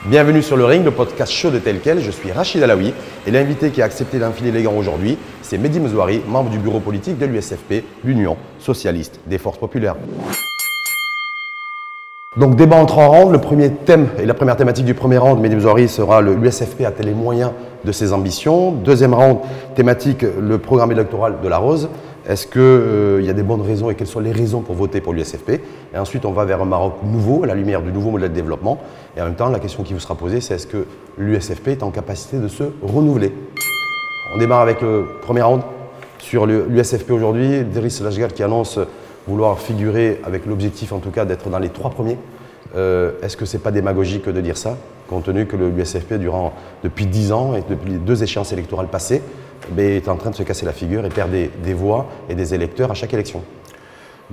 Bienvenue sur le ring, le podcast chaud de Tel Quel. Je suis Rachid Alaoui et l'invité qui a accepté d'enfiler les gants aujourd'hui, c'est Mehdi Mezouari, membre du bureau politique de l'USFP, l'Union socialiste des forces populaires. Donc débat en 3 rounds. Le premier thème et la première thématique du premier round, Mehdi Mezouari, sera l'USFP a-t-elle les moyens de ses ambitions. Deuxième round, thématique, le programme électoral de la Rose. Est-ce qu'il y a des bonnes raisons et quelles sont les raisons pour voter pour l'USFP? Et ensuite, on va vers un Maroc nouveau, à la lumière du nouveau modèle de développement. Et en même temps, la question qui vous sera posée, c'est est-ce que l'USFP est en capacité de se renouveler? On démarre avec le premier round sur l'USFP aujourd'hui. Driss Lachgar qui annonce vouloir figurer avec l'objectif, en tout cas, d'être dans les 3 premiers. Est-ce que ce n'est pas démagogique de dire ça, compte tenu que l'USFP, depuis 10 ans et depuis les 2 échéances électorales passées, est en train de se casser la figure et perd des voix et des électeurs à chaque élection?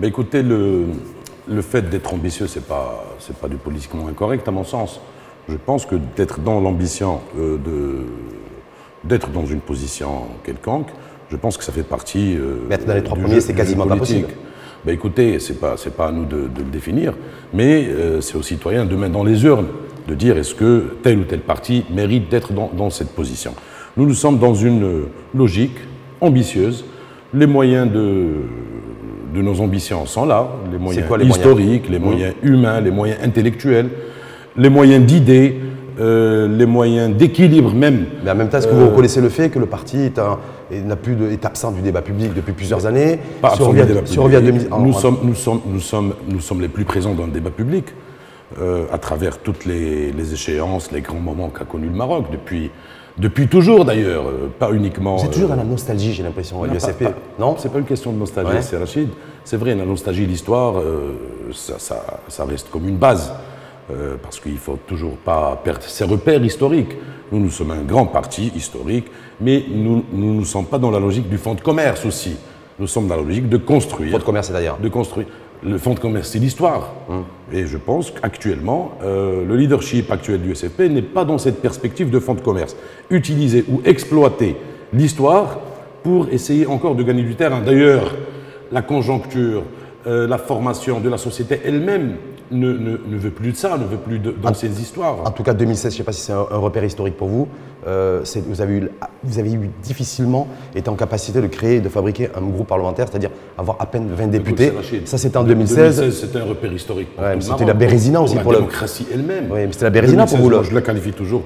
Écoutez, le fait d'être ambitieux, c'est pas du politiquement incorrect à mon sens. Je pense que d'être dans l'ambition, d'être dans une position quelconque, je pense que ça fait partie mais être dans les 3 premiers, c'est quasiment pas possible. Écoutez, c'est pas à nous de le définir, mais c'est aux citoyens demain dans les urnes de dire est-ce que tel ou tel parti mérite d'être dans cette position. Nous sommes dans une logique ambitieuse. Les moyens de nos ambitions sont là, les moyens historiques, les moyens humains, les moyens intellectuels, les moyens d'idées, les moyens d'équilibre même. Mais en même temps, est-ce que vous reconnaissez le fait que le parti est absent du débat public depuis plusieurs années? Si on revient à 2000, nous sommes les plus présents dans le débat public à travers toutes les échéances, les grands moments qu'a connu le Maroc depuis toujours d'ailleurs, pas uniquement... Vous êtes toujours dans la nostalgie, j'ai l'impression, à l'USFP. Non, c'est pas une question de nostalgie, c'est Rachid. C'est vrai, la nostalgie, l'histoire, ça reste comme une base. Parce qu'il ne faut toujours pas perdre ses repères historiques. Nous sommes un grand parti historique, mais nous ne sommes pas dans la logique du fonds de commerce aussi. Nous sommes dans la logique de construire. Fonds de commerce, c'est-à-dire? De construire. Le fonds de commerce, c'est l'histoire. Et je pense qu'actuellement, le leadership actuel du USFP n'est pas dans cette perspective de fonds de commerce. Utiliser ou exploiter l'histoire pour essayer encore de gagner du terrain. D'ailleurs, la conjoncture, la formation de la société elle-même ne veut plus de ça, ne veut plus dans ces histoires. En tout cas, 2016, je ne sais pas si c'est un repère historique pour vous, vous avez difficilement été en capacité de créer, de fabriquer un groupe parlementaire, c'est-à-dire avoir à peine 20 députés. Ça, c'était en 2016. 2016, c'était un repère historique. C'était la Bérésina aussi pour la démocratie elle-même. Oui, mais c'était la Bérésina pour vous. Moi, je la qualifie toujours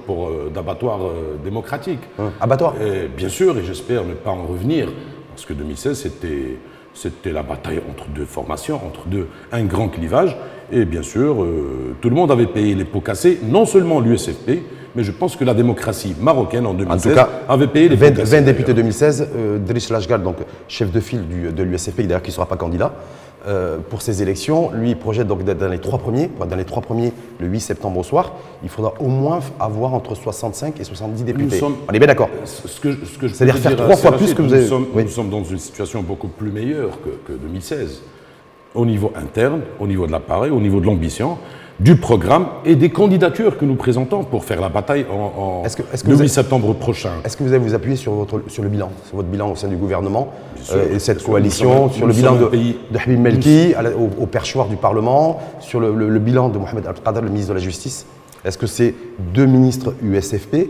d'abattoir démocratique. Abattoir. Bien sûr, et j'espère ne pas en revenir, parce que 2016, c'était la bataille entre 2 formations, un grand clivage. Et bien sûr, tout le monde avait payé les pots cassés, non seulement l'USFP, mais je pense que la démocratie marocaine en 2016 avait payé les pots cassés. 20 députés 2016, Driss Lachgar, donc chef de file de l'USFP, d'ailleurs qui ne sera pas candidat pour ces élections, lui projette donc d'être dans les 3 premiers. Dans les 3 premiers, le 8 septembre au soir, il faudra au moins avoir entre 65 et 70 députés. On est bien d'accord? C'est-à-dire faire 3 fois plus que vous avez... Nous sommes dans une situation beaucoup plus meilleure que 2016. Au niveau interne, au niveau de l'appareil, au niveau de l'ambition, du programme et des candidatures que nous présentons pour faire la bataille le 8 septembre prochain. Est-ce que vous allez vous appuyer sur le bilan, sur votre bilan au sein du gouvernement et cette coalition, sur le bilan de Habib Melki au perchoir du Parlement, sur le bilan de Mohamed Abdelkader, le ministre de la Justice? Est-ce que ces 2 ministres USFP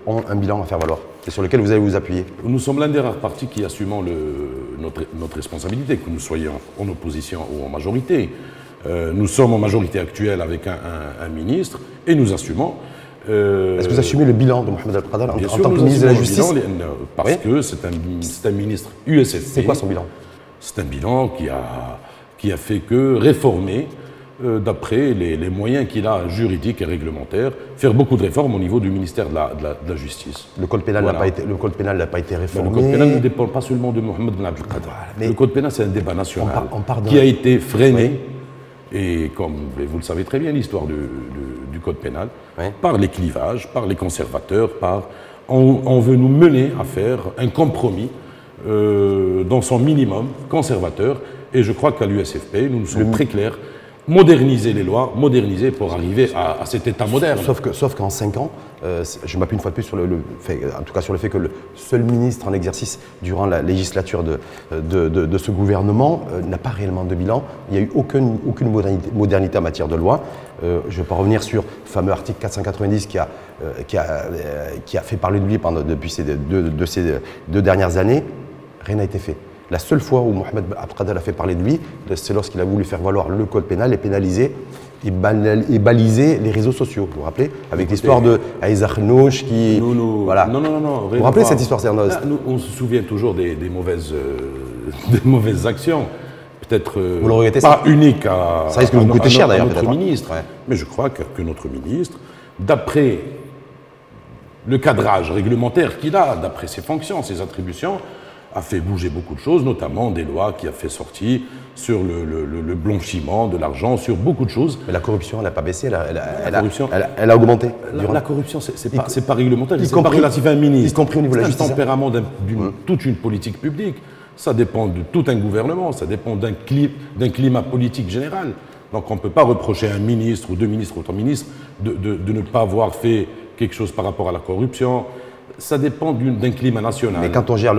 ont un bilan à faire valoir et sur lequel vous allez vous appuyer? Nous sommes l'un des rares partis qui assumons notre responsabilité, que nous soyons en opposition ou en majorité. Nous sommes en majorité actuelle avec un ministre et nous assumons. Est-ce que vous assumez le bilan de Mohamed Abdelkader en tant que ministre de la Justice? Parce que c'est un ministre USFP. C'est quoi son bilan? C'est un bilan qui a fait que réformer, d'après les moyens qu'il a juridiques et réglementaires, faire beaucoup de réformes au niveau du ministère de la Justice. Le code pénal n'a pas été réformé. Le code pénal ne dépend pas seulement de Mohamed Abdelkader. Le code pénal, c'est un débat national qui a été freiné, et comme vous le savez très bien, l'histoire du code pénal, par les clivages, par les conservateurs, on veut nous mener à faire un compromis dans son minimum conservateur, et je crois qu'à l'USFP, nous sommes très clairs. moderniser les lois, moderniser pour arriver à cet État moderne. Sauf qu'en 5 ans, je m'appuie une fois de plus sur le fait, en tout cas sur le fait que le seul ministre en exercice durant la législature de ce gouvernement n'a pas réellement de bilan. Il n'y a eu aucune modernité en matière de loi. Je ne vais pas revenir sur le fameux article 490 qui a fait parler de lui depuis ces deux dernières années. Rien n'a été fait. La seule fois où Mohamed Abdelkader a fait parler de lui, c'est lorsqu'il a voulu faire valoir le code pénal et pénaliser et baliser les réseaux sociaux. Vous vous rappelez? Avec l'histoire de Aïssa Khnouch qui... Voilà. Non. Vous vous rappelez cette histoire? On se souvient toujours des mauvaises actions. Peut-être pas uniques à, ça risque de vous coûter cher d'ailleurs, notre ministre. Ouais. Mais je crois que notre ministre, d'après le cadrage réglementaire qu'il a, d'après ses fonctions, ses attributions, a fait bouger beaucoup de choses, notamment des lois qui a fait sortir sur le blanchiment de l'argent, sur beaucoup de choses. Mais la corruption, elle n'a pas baissé, elle a augmenté. La corruption, c'est pas réglementaire, c'est pas relatif à un ministre. Y compris au niveau de la justice. C'est un tempérament d'une toute une politique publique. Ça dépend de tout un gouvernement, ça dépend d'un climat politique général. Donc on ne peut pas reprocher à un ministre ou deux ministres ou trois ministres de ne pas avoir fait quelque chose par rapport à la corruption. Ça dépend d'un climat national. Mais quand on gère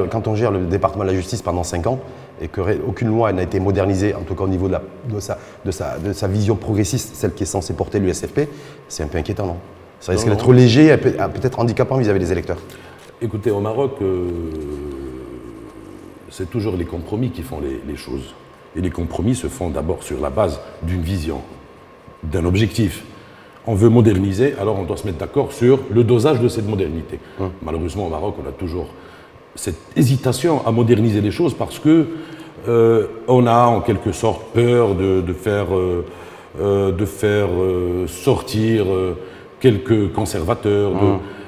le département de la justice pendant 5 ans et qu'aucune loi n'a été modernisée, en tout cas au niveau de sa vision progressiste, celle qui est censée porter l'USFP, c'est un peu inquiétant, non? Ça risque d'être léger, peut-être handicapant vis-à-vis des électeurs. Écoutez, au Maroc, c'est toujours les compromis qui font les choses. Et les compromis se font d'abord sur la base d'une vision, d'un objectif. On veut moderniser, alors on doit se mettre d'accord sur le dosage de cette modernité. Malheureusement, au Maroc, on a toujours cette hésitation à moderniser les choses parce que on a en quelque sorte peur de faire sortir quelques conservateurs.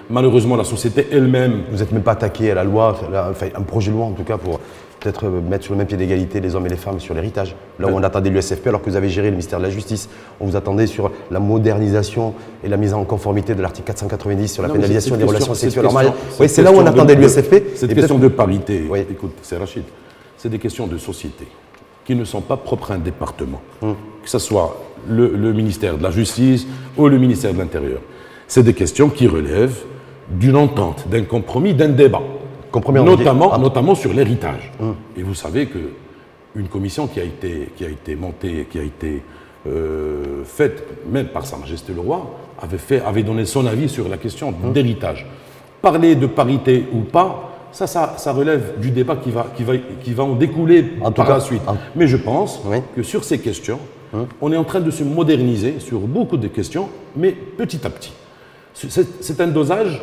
Malheureusement, la société elle-même... Vous n'êtes même pas attaqué à la loi, enfin un projet de loi en tout cas pour peut-être mettre sur le même pied d'égalité les hommes et les femmes sur l'héritage. Là où on attendait l'USFP alors que vous avez géré le ministère de la Justice, on vous attendait sur la modernisation et la mise en conformité de l'article 490 sur la pénalisation des relations sexuelles normales. Oui, c'est là où on attendait l'USFP. C'est une question de parité. Oui. Écoute, c'est Rachid, c'est des questions de société qui ne sont pas propres à un département. Que ce soit le ministère de la Justice ou le ministère de l'Intérieur. C'est des questions qui relèvent d'une entente, d'un compromis, d'un débat. Notamment sur l'héritage. Et vous savez qu'une commission qui a été montée, qui a été faite même par Sa Majesté le Roi, avait donné son avis sur la question d'héritage. Parler de parité ou pas, ça relève du débat qui va en découler par la suite. Mais je pense que sur ces questions, on est en train de se moderniser sur beaucoup de questions, mais petit à petit. C'est un dosage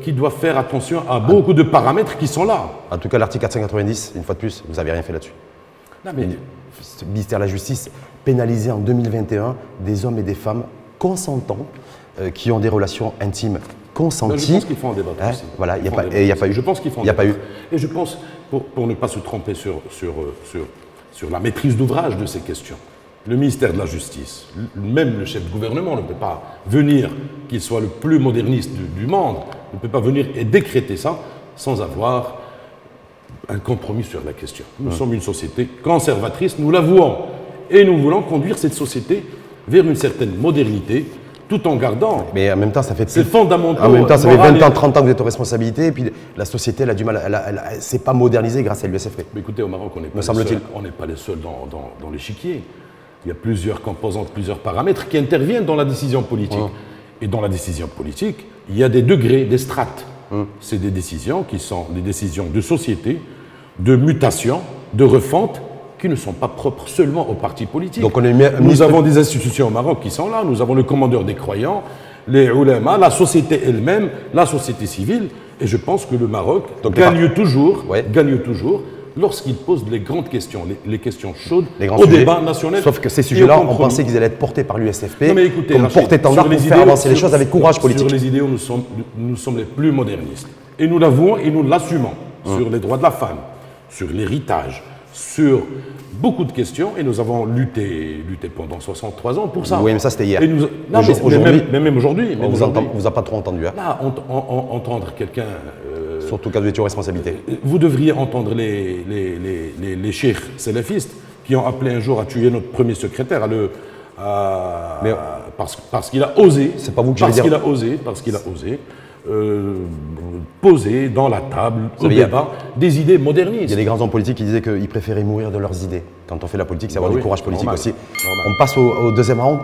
qui doit faire attention à beaucoup de paramètres qui sont là. En tout cas, l'article 490, une fois de plus, vous n'avez rien fait là-dessus. Le ministère de la Justice pénalisait en 2021 des hommes et des femmes consentants qui ont des relations intimes consenties. Je pense qu'il faut en débattre aussi. Voilà, il n'y a pas eu. Je pense qu'il faut en débattre. Et je pense, pour ne pas se tromper sur la maîtrise d'ouvrage de ces questions, le ministère de la Justice, même le chef de gouvernement ne peut pas venir, qu'il soit le plus moderniste du monde, ne peut pas venir et décréter ça sans avoir un compromis sur la question. Nous sommes une société conservatrice, nous l'avouons, et nous voulons conduire cette société vers une certaine modernité, tout en gardant... Mais en même temps, ça fait... C'est fondamental. En même temps, ça fait 20 ans, 30 ans que vous êtes aux responsabilités, et puis la société, elle a du mal, elle s'est pas modernisée grâce à l'USFP. Mais écoutez, au Maroc, on n'est pas les seuls dans l'échiquier. Il y a plusieurs composantes, plusieurs paramètres qui interviennent dans la décision politique. Et dans la décision politique, il y a des degrés, des strates. C'est des décisions qui sont des décisions de société, de mutation, de refonte, qui ne sont pas propres seulement aux partis politiques. Donc nous avons des institutions au Maroc qui sont là. Nous avons le commandeur des croyants, les ulama, la société elle-même, la société civile. Et je pense que le Maroc gagne toujours lorsqu'il pose les grandes questions, les questions chaudes au débat national. Sauf que ces sujets-là, on pensait qu'ils allaient être portés par l'USFP, comme porte-étendard pour faire avancer les choses avec courage politique. Sur les idéaux, nous sommes les plus modernistes. Et nous l'avouons et nous l'assumons. Sur les droits de la femme, sur l'héritage, sur beaucoup de questions. Et nous avons lutté pendant 63 ans pour ça. Oui, mais ça c'était hier. Même aujourd'hui. On vous a pas trop entendu. Là, entendre quelqu'un... Surtout quand vous étiez aux responsabilités. Vous devriez entendre les cheikhs salafistes qui ont appelé un jour à tuer notre premier secrétaire, parce qu'il a osé, c'est pas vous que parce qu'il a osé, poser dans la table, au débat, des idées modernistes. Il y a des grands hommes politiques qui disaient qu'ils préféraient mourir de leurs idées. Quand on fait la politique, c'est avoir du courage politique aussi. On passe au deuxième round,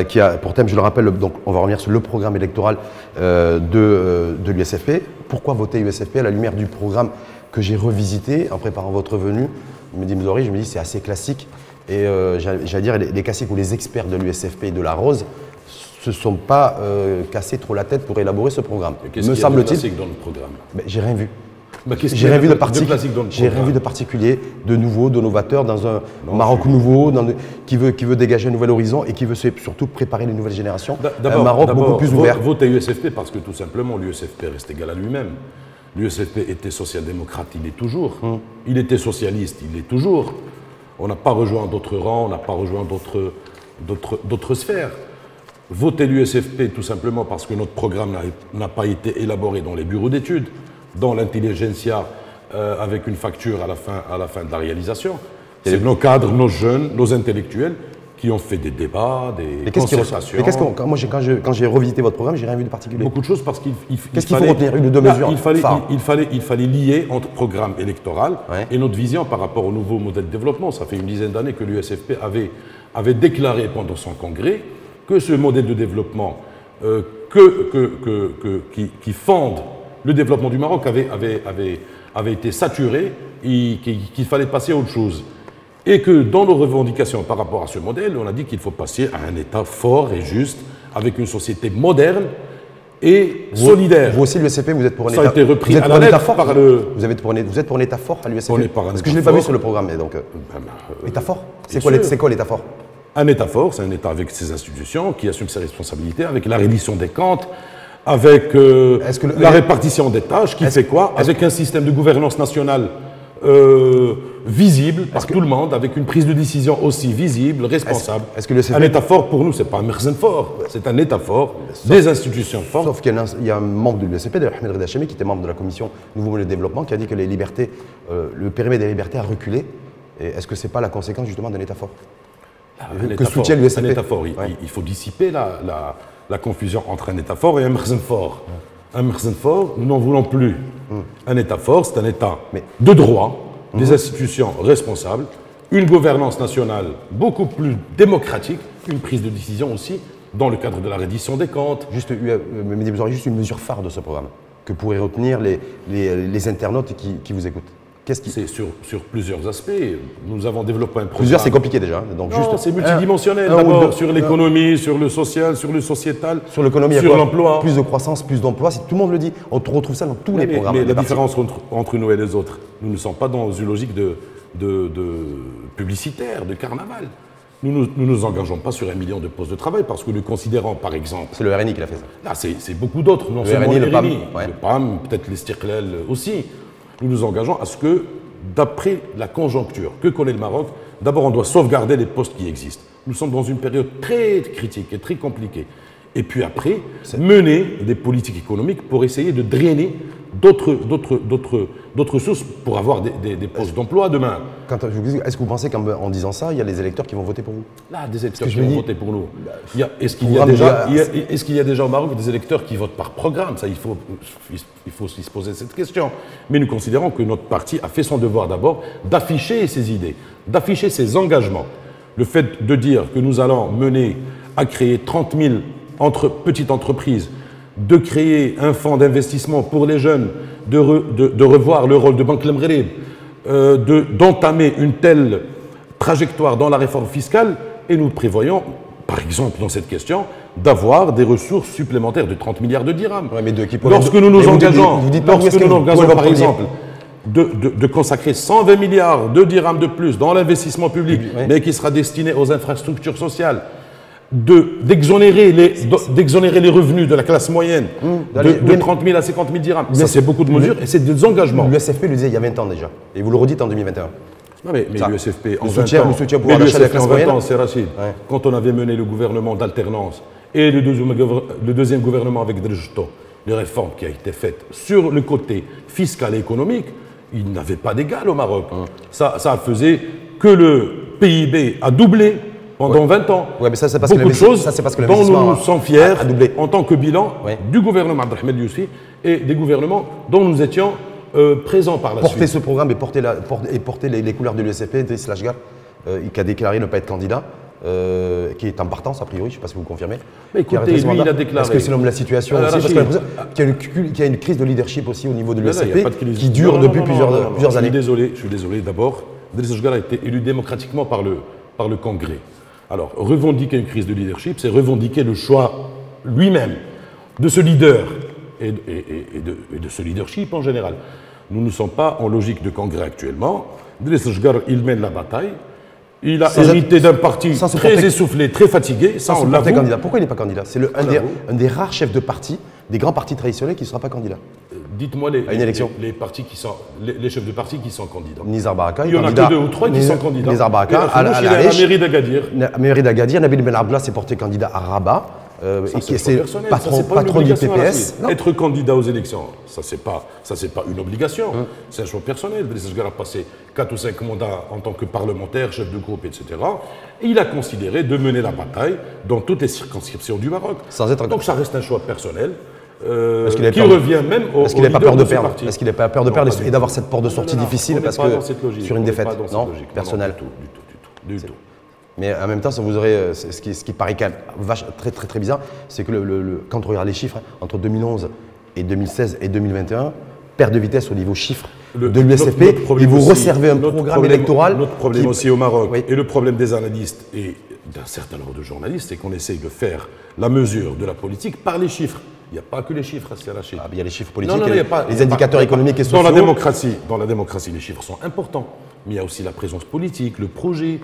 qui a pour thème, je le rappelle, donc on va revenir sur le programme électoral de l'USFP. Pourquoi voter USFP à la lumière du programme que j'ai revisité en préparant votre venue? Mehdi Mzohri, je me dis c'est assez classique. Et j'allais dire, les classiques ou les experts de l'USFP et de la Rose se sont pas cassés trop la tête pour élaborer ce programme. Me semble-t-il. Qu'est-ce qu'il y a de classique dans le programme? J'ai rien vu. J'ai rien vu de particulier, de nouveau, de novateur dans un Maroc nouveau, qui veut dégager un nouvel horizon et qui veut surtout préparer les nouvelles générations. Un Maroc beaucoup plus ouvert. Vote à USFP parce que tout simplement l'USFP reste égal à lui-même. L'USFP était social-démocrate, il est toujours. Il était socialiste, il est toujours. On n'a pas rejoint d'autres rangs, on n'a pas rejoint d'autres sphères. Voter l'USFP tout simplement parce que notre programme n'a pas été élaboré dans les bureaux d'études, dans l'intelligentsia, avec une facture à la fin de la réalisation. C'est nos cadres, nos jeunes, nos intellectuels qui ont fait des débats, des concertations. Mais quand j'ai revisité votre programme, j'ai rien vu de particulier. Beaucoup de choses parce qu'il Qu'est-ce qu'il faut retenir? Une ou deux mesures? Il fallait lier entre programme électoral et notre vision par rapport au nouveau modèle de développement. Ça fait une dizaine d'années que l'USFP avait déclaré pendant son congrès que ce modèle de développement qui fonde le développement du Maroc avait été saturé et qu'il fallait passer à autre chose. Et que dans nos revendications par rapport à ce modèle, on a dit qu'il faut passer à un État fort et juste, avec une société moderne et solidaire. Vous aussi, l'USFP, vous êtes pour un État. Ça a été repris à la lettre par le... Vous êtes pour un État fort à l'USFP? On est par un État fort. Parce que je ne l'ai pas vu sur le programme. Donc, État fort? C'est quoi l'État fort? Un État fort, c'est un État avec ses institutions, qui assume ses responsabilités, avec la reddition des comptes, avec la répartition des tâches, qui fait quoi? Avec un système de gouvernance nationale visible par tout le monde, avec une prise de décision aussi visible, responsable. Un État fort, pour nous, ce n'est pas un Merzen fort, c'est un État fort, des institutions fortes. Sauf qu'il y a un membre de l'USFP, Ahmed Reda Chemi, qui était membre de la commission Nouveau Modèle de Développement, qui a dit que le périmètre des libertés a reculé. Est-ce que ce n'est pas la conséquence justement d'un État fort? Que soutient l'USFP. Un État fort, il faut dissiper la confusion entre un État fort et un Merzen fort. Un Merzen fort, nous n'en voulons plus. Un État fort, c'est un État de droit, des institutions responsables, une gouvernance nationale beaucoup plus démocratique, une prise de décision aussi dans le cadre de la reddition des comptes. Juste une mesure phare de ce programme que pourraient retenir les internautes qui vous écoutent. C'est sur plusieurs aspects. Nous avons développé un programme. Plusieurs, c'est compliqué déjà. Donc c'est multidimensionnel. D'abord sur l'économie, sur le social, sur le sociétal, sur l'économie, sur l'emploi. Plus de croissance, plus d'emplois. Tout le monde le dit. On retrouve ça dans tous les programmes. Mais la différence entre nous et les autres, nous ne sommes pas dans une logique de publicitaire, de carnaval. Nous ne nous engageons pas sur 1 million de postes de travail parce que nous considérons, par exemple... C'est le RNI qui l'a fait ça. Là, c'est beaucoup d'autres. Non seulement le RNI, le PAM, peut-être l'Istiqlal aussi. Nous nous engageons à ce que, d'après la conjoncture que connaît le Maroc, d'abord on doit sauvegarder les postes qui existent. Nous sommes dans une période très critique et très compliquée. Et puis après, mener des politiques économiques pour essayer de drainer d'autres sources pour avoir des postes d'emploi demain. Est-ce que vous pensez qu'en disant ça, il y a les électeurs qui vont voter pour vous? Là, des électeurs qui vont voter pour nous. Est-ce qu'il y a déjà au Maroc des électeurs qui votent par programme? Ça, il faut aussi se poser cette question. Mais nous considérons que notre parti a fait son devoir d'abord d'afficher ses idées, d'afficher ses engagements. Le fait de dire que nous allons mener à créer 30 000 petites entreprises, de créer un fonds d'investissement pour les jeunes, de revoir le rôle de Banque El Maghreb, d'entamer une telle trajectoire dans la réforme fiscale, et nous prévoyons, par exemple dans cette question, d'avoir des ressources supplémentaires de 30 milliards de dirhams. Ouais, lorsque nous nous engageons, par exemple, de consacrer 120 milliards de dirhams de plus dans l'investissement public, mais qui sera destiné aux infrastructures sociales, d'exonérer les revenus de la classe moyenne de 30 000 à 50 000 dirhams. Ça, c'est beaucoup de mesures et c'est des engagements. L'USFP le disait il y a 20 ans déjà. Et vous le redites en 2021. Non mais l'USFP en 20 ans, le pouvoir d'achat de la classe moyenne. C'est Rachid. Ouais. Quand on avait mené le gouvernement d'alternance et le deuxième gouvernement avec Drejto, les réformes qui ont été faites sur le côté fiscal et économique, il n'avait pas d'égal au Maroc. Ça faisait que le PIB a doublé pendant 20 ans. Ouais, mais ça, c'est parce beaucoup de choses dont nous sommes fiers en tant que bilan du gouvernement Abdelrahmane Yousfi et des gouvernements dont nous étions présents par la suite. Porter ce programme et porter les couleurs de l'USFP, Driss Lachgar, qui a déclaré ne pas être candidat, qui est en partance a priori, je ne sais pas si vous confirmez. Mais écoutez, lui, il a déclaré. Est-ce que c'est l'homme de la situation aussi, parce qu'il y a une crise de leadership aussi au niveau de l'USFP qui dure depuis plusieurs années. Je suis désolé. D'abord, Driss Lachgar a été élu démocratiquement par le Congrès. Alors, revendiquer une crise de leadership, c'est revendiquer le choix lui-même de ce leader et de ce leadership en général. Nous ne sommes pas en logique de Congrès actuellement. Driss Lachgar, il mène la bataille. Il a hérité d'un parti très essoufflé, très fatigué. Sans se porter candidat. Pourquoi il n'est pas candidat? C'est un des rares chefs de parti, des grands partis traditionnels qui ne sera pas candidat. Dites-moi les chefs de parti qui sont candidats. Nizar Baraka. Il y en a que 2 ou 3 qui sont candidats. Nizar Baraka, à la mairie d'Agadir. Mairie d'Agadir, Nabil Ben Abdallah s'est porté candidat à Rabat. Et qui est patron du PPS. Être candidat aux élections, ça c'est pas une obligation, c'est un choix personnel. Driss Lachgar a passé 4 ou 5 mandats en tant que parlementaire, chef de groupe, etc. Et il a considéré de mener la bataille dans toutes les circonscriptions du Maroc. Donc ça reste un choix personnel. Qui revient même au Est-ce qu'il n'a pas peur de perdre? Est-ce qu'il n'a pas peur de perdre et d'avoir cette porte de sortie difficile parce que sur une défaite? Non, personnelle. Du tout. Mais en même temps, vous aurez, ce qui paraît quand même très bizarre, c'est que quand on regarde les chiffres, entre 2011 et 2016 et 2021, perte de vitesse au niveau chiffres de l'USFP, et vous resservez un programme électoral. Notre problème aussi au Maroc, et le problème des analystes et d'un certain nombre de journalistes, c'est qu'on essaye de faire la mesure de la politique par les chiffres. Il n'y a pas que les chiffres, c'est lâché. Il y a les chiffres politiques, les indicateurs économiques et sociaux. Dans la démocratie, les chiffres sont importants, mais il y a aussi la présence politique, le projet.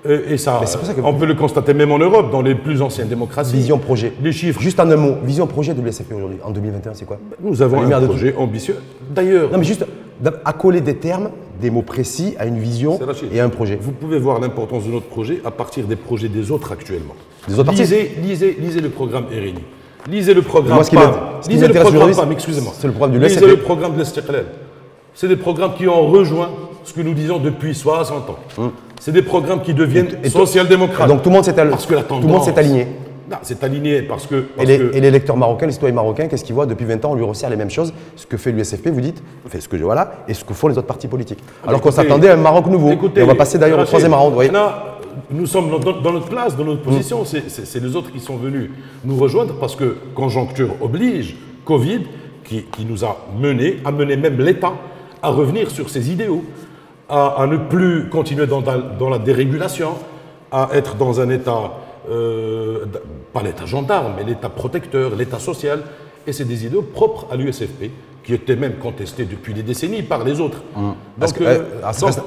Et ça, on peut le constater même en Europe, dans les plus anciennes démocraties. Vision projet. Les chiffres. Juste en un mot, vision projet de l'USFP aujourd'hui, en 2021, c'est quoi? Nous avons un projet ambitieux. D'ailleurs. Non, mais juste accoler des termes, des mots précis à une vision et à un projet. Vous pouvez voir l'importance de notre projet à partir des projets des autres actuellement. Des autres lisez le programme RNI. Lisez le programme PAM. Lisez le programme PAM, excusez-moi. C'est le programme de l'USFP. Lisez le programme de l'Istiqlal. C'est des programmes qui ont rejoint ce que nous disons depuis 60 ans. C'est des programmes qui deviennent social-démocrates. Donc tout le monde s'est aligné. Non, c'est aligné parce que... Et les lecteurs marocains, les citoyens marocains, qu'est-ce qu'ils voient? Depuis 20 ans, on lui resserre les mêmes choses. Ce que fait l'USFP, vous dites, fait ce que je vois là, et ce que font les autres partis politiques. Alors qu'on s'attendait à un Maroc nouveau. Et on va passer d'ailleurs au troisième round. Oui. Nous sommes dans notre place, dans notre position. C'est les autres qui sont venus nous rejoindre parce que conjoncture oblige, Covid, qui nous a mené même l'État à revenir sur ses idéaux, à ne plus continuer dans la dérégulation, à être dans un État, pas l'État gendarme, mais l'État protecteur, l'État social. Et c'est des idéaux propres à l'USFP, qui étaient même contestés depuis des décennies par les autres. Donc,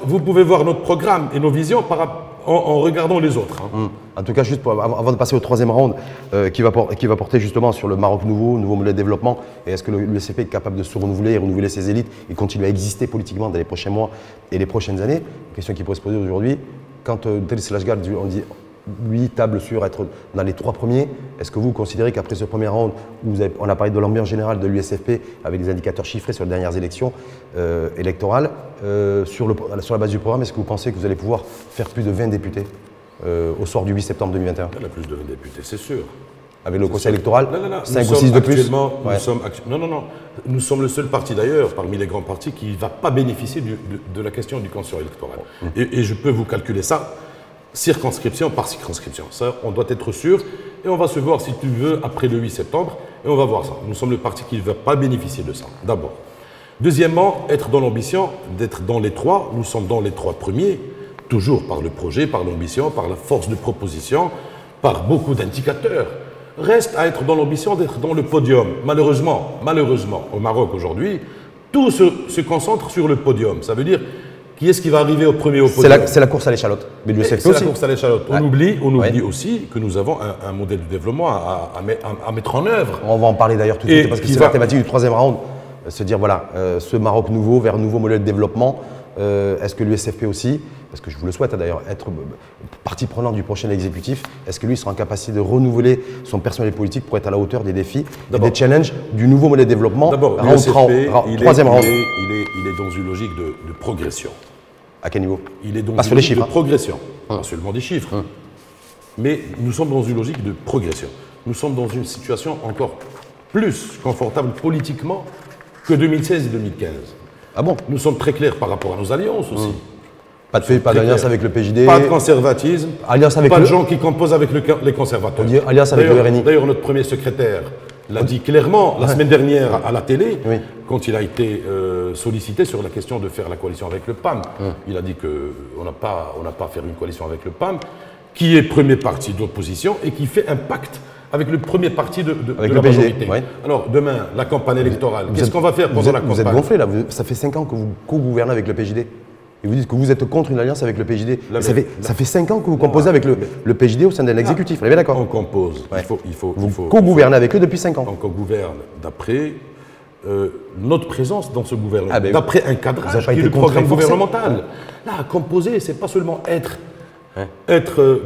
vous pouvez voir notre programme et nos visions en regardant les autres. En tout cas, juste avant de passer au troisième round, qui va porter justement sur le Maroc nouveau modèle de développement, et est-ce que l'USFP est capable de se renouveler et renouveler ses élites et continuer à exister politiquement dans les prochains mois et les prochaines années? Question qui pourrait se poser aujourd'hui. Quand Driss Lachgar, on dit lui table sur être dans les 3 premiers, est-ce que vous considérez qu'après ce premier round, où on a parlé de l'ambiance générale de l'USFP avec des indicateurs chiffrés sur les dernières élections électorales, sur la base du programme, est-ce que vous pensez que vous allez pouvoir faire plus de 20 députés au soir du 8 septembre 2021? Il y en a plus de 20 députés, c'est sûr. Avec le conseil électoral, non, 5 ou 6 de plus. Nous sommes le seul parti d'ailleurs, parmi les grands partis, qui ne va pas bénéficier de la question du conseil électoral. Et je peux vous calculer ça circonscription par circonscription. Ça, on doit être sûr. Et on va se voir, si tu veux, après le 8 septembre. Et on va voir ça. Nous sommes le parti qui ne va pas bénéficier de ça, d'abord. Deuxièmement, être dans l'ambition d'être dans les 3. Nous sommes dans les 3 premiers, toujours par le projet, par l'ambition, par la force de proposition, par beaucoup d'indicateurs. Reste à être dans l'ambition d'être dans le podium. Malheureusement, au Maroc aujourd'hui, tout se concentre sur le podium. Ça veut dire... Qui est-ce qui va arriver au premier au podium? C'est la course à l'échalote. Mais c'est la course à l'échalote. On oublie aussi que nous avons un modèle de développement à mettre en œuvre. On va en parler d'ailleurs tout de suite, parce que c'est la thématique du troisième round. Se dire, voilà, ce Maroc nouveau vers un nouveau modèle de développement, est-ce que l'USFP aussi, parce que je vous le souhaite d'ailleurs, être partie prenante du prochain exécutif, est-ce que lui sera en capacité de renouveler son personnel politique pour être à la hauteur des défis et des challenges du nouveau modèle de développement? D'abord, troisième round. Il est dans une logique de progression. À quel niveau? Il est dans Pas une sur les logique chiffres, de progression, pas seulement des chiffres. Mais nous sommes dans une logique de progression. Nous sommes dans une situation encore plus confortable politiquement que 2016 et 2015. Ah bon? Nous sommes très clairs par rapport à nos alliances aussi. Pas d'alliance avec le PJD. Pas de conservatisme, Alliance avec pas le... de gens qui composent avec les conservateurs. On dit alliance avec le RNI. D'ailleurs, notre premier secrétaire l'a dit clairement la semaine dernière à la télé, Oui. quand il a été sollicité sur la question de faire la coalition avec le PAM. Il a dit qu'on n'a pas à faire une coalition avec le PAM, qui est premier parti d'opposition et qui fait un pacte avec le premier parti de Avec la le PJD, majorité. oui. Alors, demain, la campagne électorale, qu'est-ce qu'on va faire pendant la campagne? Vous êtes gonflé là, ça fait 5 ans que vous co-gouvernez avec le PJD. Et vous dites que vous êtes contre une alliance avec le PJD. Ça fait 5 ans que vous composez avec le PJD au sein de l'exécutif, on est bien d'accord? On compose. Ouais. Il faut co-gouvernez avec eux depuis 5 ans. on co-gouverne d'après notre présence dans ce gouvernement, Ah ben, d'après un vous cadrage avez pas qui est été le programme contraint, forcé. gouvernemental. Là, composer, c'est pas seulement être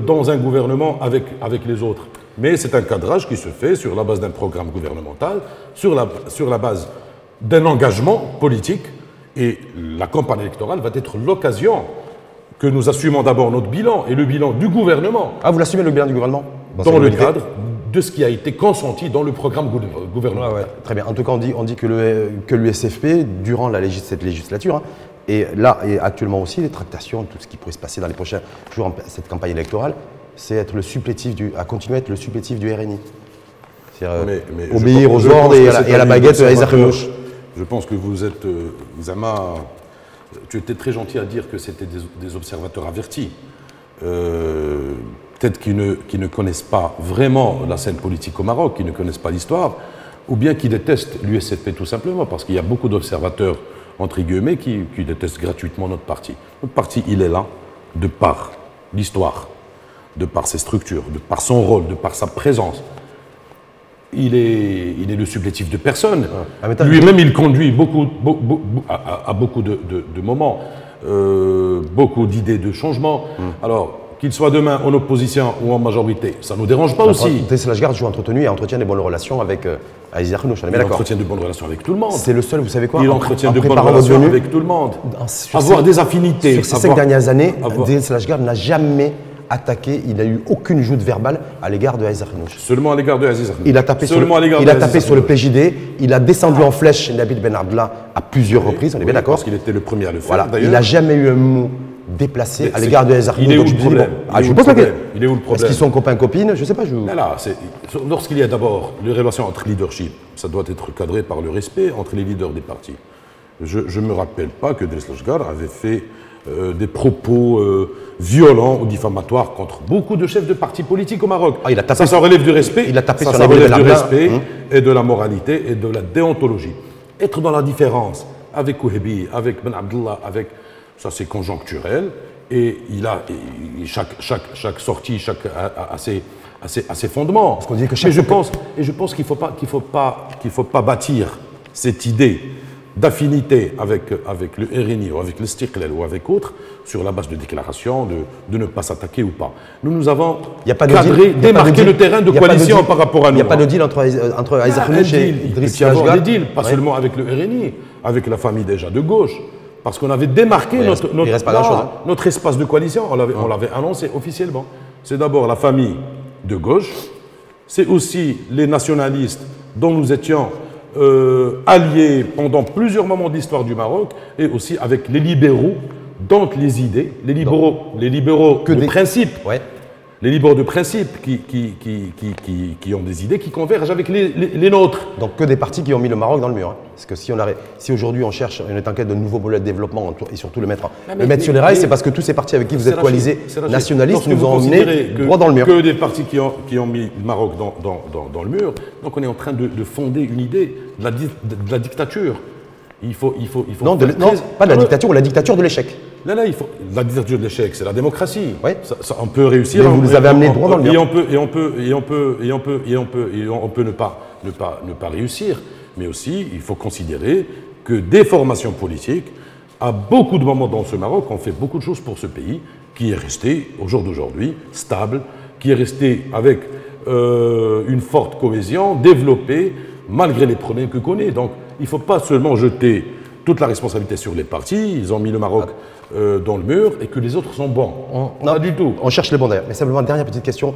dans un gouvernement avec les autres, mais c'est un cadrage qui se fait sur la base d'un programme gouvernemental, sur la base d'un engagement politique, et la campagne électorale va être l'occasion que nous assumons d'abord notre bilan et le bilan du gouvernement Ah, vous l'assumez le bilan du gouvernement? dans le cadre de ce qui a été consenti dans le programme gouvernemental. Ouais, très bien. En tout cas, on dit que l'USFP, durant cette législature, et là, et actuellement aussi, les tractations, tout ce qui pourrait se passer dans les prochains jours, cette campagne électorale, c'est être à continuer à être le supplétif du RNI. C'est-à-dire Mais obéir je aux ordres pense et que à c'est la un baguette à observateur. Ezra. Je pense que vous êtes, Zama, tu étais très gentil à dire que c'était des observateurs avertis. Peut-être qui ne connaissent pas vraiment la scène politique au Maroc, qui ne connaissent pas l'histoire, ou bien qui détestent l'USFP tout simplement, parce qu'il y a beaucoup d'observateurs, entre guillemets, qui détestent gratuitement notre parti. Notre parti, il est là, de par l'histoire, de par ses structures, de par son rôle, de par sa présence. Il est le supplétif de personne. Lui-même, il conduit à beaucoup de moments, beaucoup d'idées de changement. Alors, qu'il soit demain en opposition ou en majorité, ça ne nous dérange pas aussi. Deslashgard joue entretenu et entretient des bonnes relations avec Aziz Khnouch, on est bien Il d'accord. entretient de bonnes relations avec tout le monde. C'est le seul, vous savez quoi? Il entretient de bonnes relations avec tout le monde. Avoir des affinités. Sur ces 5 dernières années, Deslashgard n'a jamais attaqué, il n'a eu aucune joute verbale à l'égard de Aziz Khnouch. Seulement à l'égard de Aziz Khnouch. Il a tapé sur le PJD, il a descendu en flèche Nabil Ben Abdallah à plusieurs reprises, on est bien d'accord. Parce qu'il était le premier à le faire, Voilà. d'ailleurs. Il n'a jamais eu un mot déplacé à l'égard de Aziz Khnouch. Il est où le problème? Je vous pose la question. Il est où le problème? Est-ce qu'ils sont copains, copines? Je ne sais pas. Lorsqu'il y a d'abord les relations entre leadership, ça doit être cadré par le respect entre les leaders des partis. Je ne me rappelle pas que Deslashgard avait fait des propos violents ou diffamatoires contre beaucoup de chefs de partis politiques au Maroc. Ça relève du respect. Il a tapé ça sur relève du respect et de la moralité et de la déontologie. Être dans la différence avec Kouhébi, avec Ben Abdallah, ça c'est conjoncturel. Et chaque sortie a ses fondements. Parce qu'on dit que je pense qu'il ne faut pas bâtir cette idée d'affinité avec le RNI ou avec le Stiklal ou avec autres sur la base de déclarations, de ne pas s'attaquer ou pas. Nous avons démarqué le terrain de coalition par rapport à nous. Il n'y a pas de deal entre Aziz Khnouch et Idriss Déslashgard. Il y a des deals, pas seulement avec le RNI, avec la famille déjà de gauche. Parce qu'on avait démarqué notre espace de coalition, on l'avait annoncé officiellement. C'est d'abord la famille de gauche, c'est aussi les nationalistes dont nous étions alliés pendant plusieurs moments de l'histoire du Maroc, et aussi avec les libéraux, donc les idées, les libéraux de principe. Ouais. Les libéraux de principe qui ont des idées qui convergent avec les nôtres. Donc que des partis qui ont mis le Maroc dans le mur. Hein. Parce que si aujourd'hui on est en quête de nouveaux modèles de développement et surtout le mettre sur les rails, c'est parce que tous ces partis avec qui vous êtes coalisés nationalistes nous ont emmenés droit dans le mur. Que des partis qui ont mis le Maroc dans le mur. Donc on est en train de fonder une idée de la dictature. Non, pas de la dictature, la dictature de l'échec. Là, la dictature de l'échec, c'est la démocratie. Ouais. Ça, on peut réussir. Mais vous nous avez amené droit dans le mur. Et on peut ne pas réussir. Mais aussi, il faut considérer que des formations politiques, à beaucoup de moments dans ce Maroc, ont fait beaucoup de choses pour ce pays, qui est resté, au jour d'aujourd'hui, stable, qui est resté avec une forte cohésion, développé, malgré les problèmes que connaît. Donc, il ne faut pas seulement jeter toute la responsabilité sur les partis, ils ont mis le Maroc dans le mur et que les autres sont bons. Pas du tout. On cherche les bons d'ailleurs. Mais simplement, dernière petite question.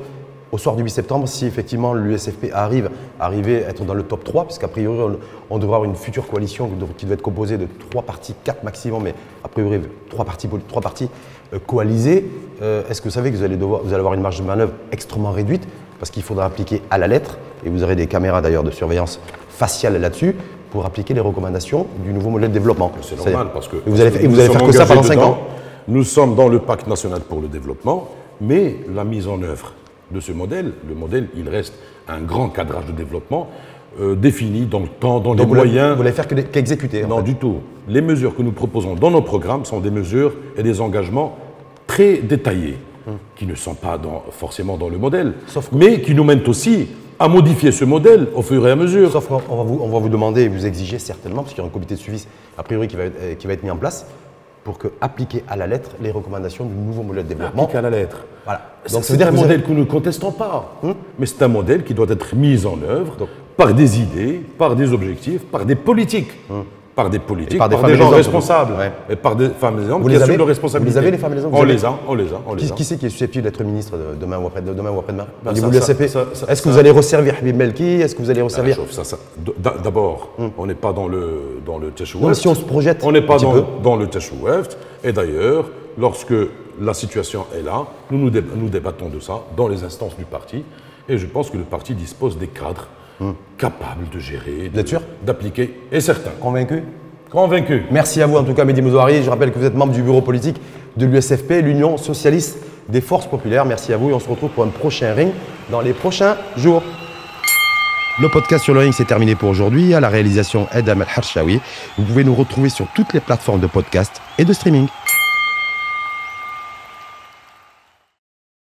Au soir du 8 septembre, si effectivement l'USFP arrive à être dans le top 3, puisqu'a priori on devra avoir une future coalition qui doit être composée de 3 partis, 4 maximum, mais a priori 3 partis coalisés, est-ce que vous savez que vous allez avoir une marge de manœuvre extrêmement réduite parce qu'il faudra appliquer à la lettre, et vous aurez des caméras d'ailleurs de surveillance faciale là-dessus, pour appliquer les recommandations du nouveau modèle de développement. C'est normal parce que vous allez faire que ça pendant 5 ans. Nous sommes dans le pacte national pour le développement, mais la mise en œuvre de ce modèle, le modèle, il reste un grand cadrage de développement défini dans le temps, dans les moyens. Vous n'allez faire qu'exécuter. Non, du tout. Les mesures que nous proposons dans nos programmes sont des mesures et des engagements très détaillés, qui ne sont pas forcément dans le modèle, mais qui nous mènent aussi à modifier ce modèle au fur et à mesure. Sauf qu'on va vous demander et vous exiger certainement, parce qu'il y aura un comité de suivi a priori qui va être mis en place, pour appliquer à la lettre les recommandations du nouveau modèle de développement. Appliquer à la lettre. Voilà. Donc c'est un modèle que nous ne contestons pas, mais c'est un modèle qui doit être mis en œuvre par des idées, par des objectifs, par des politiques. Par des politiques, par des gens responsables, et par des femmes et des hommes qui assument leurs responsabilités. Vous les avez, les femmes et les hommes? On les a. Qui c'est qui est susceptible d'être ministre demain ou après-demain au niveau de l'USFP? Est-ce que vous allez resservir Habib Melki? Est-ce que vous allez resservir... D'abord, on n'est pas dans le Tchèchoueft. Non, si on se projette on n'est pas dans le Tchèchoueft. Et d'ailleurs, lorsque la situation est là, nous débattons de ça dans les instances du parti. Et je pense que le parti dispose des cadres capables de gérer, d'appliquer, et certains. Convaincu? Convaincu. Merci à vous en tout cas, Mehdi Mouzoari. Je rappelle que vous êtes membre du bureau politique de l'USFP, l'Union socialiste des forces populaires. Merci à vous et on se retrouve pour un prochain ring dans les prochains jours. Le podcast sur le ring, c'est terminé pour aujourd'hui. À la réalisation, Edam El-Harshawi. Vous pouvez nous retrouver sur toutes les plateformes de podcast et de streaming.